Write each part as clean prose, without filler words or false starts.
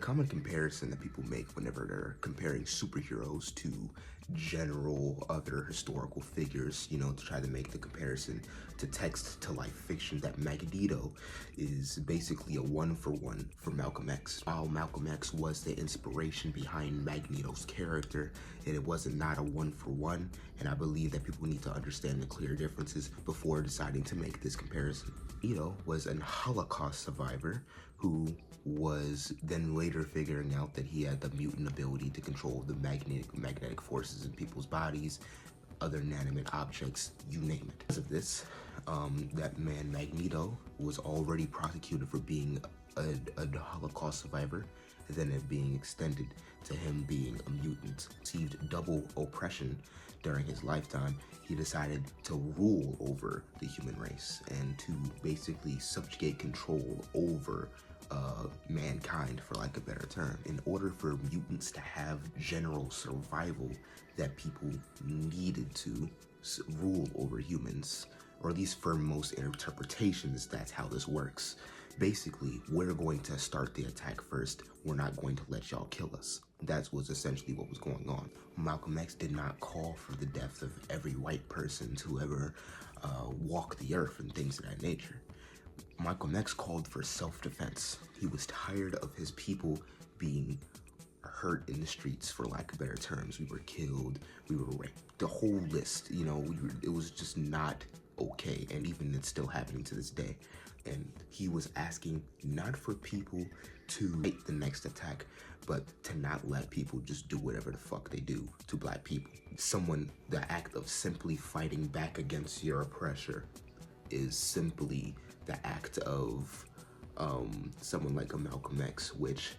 common comparison that people make whenever they're comparing superheroes to general other historical figures, you know, to try to make the comparison to text to life fiction, that Magneto is basically a one-for-one for Malcolm X. While Malcolm X was the inspiration behind Magneto's character, and it wasn't not a one-for-one, and I believe that people need to understand the clear differences before deciding to make this comparison. Magneto was a Holocaust survivor who was then later figuring out that he had the mutant ability to control the magnetic forces in people's bodies, other inanimate objects, you name it. Because of this, that man Magneto was already prosecuted for being a Holocaust survivor, and then it being extended to him being a mutant. Received double oppression during his lifetime. He decided to rule over the human race and to basically subjugate control over mankind, for lack of a better term. In order for mutants to have general survival, that people needed to rule over humans, or at least for most interpretations, that's how this works. Basically, we're going to start the attack first. We're not going to let y'all kill us. That was essentially what was going on. Malcolm X did not call for the death of every white person to ever walk the earth and things of that nature. Malcolm X called for self-defense. He was tired of his people being hurt in the streets, for lack of better terms. We were killed, we were raped, the whole list, you know, it was just not okay, and even it's still happening to this day. And he was asking not for people to fight the next attack, but to not let people just do whatever the fuck they do to black people. The act of simply fighting back against your oppressor is simply the act of someone like a Malcolm X, which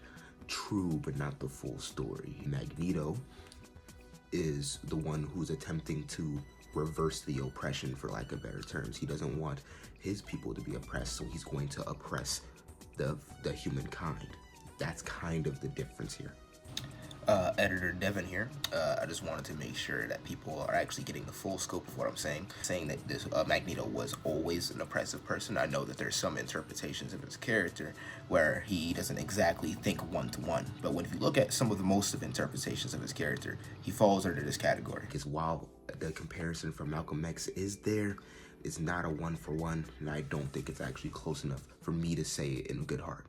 true but not the full story. Magneto is the one who's attempting to reverse the oppression, for lack of better terms. He doesn't want his people to be oppressed, so he's going to oppress the humankind. That's kind of the difference here. Editor Devin here. I just wanted to make sure that people are actually getting the full scope of what I'm saying. Saying that this Magneto was always an oppressive person. I know that there's some interpretations of his character where he doesn't exactly think one-to-one, but when if you look at some of the most of interpretations of his character, he falls under this category. Because while the comparison from Malcolm X is there, it's not a one-for-one, and I don't think it's actually close enough for me to say it in good heart.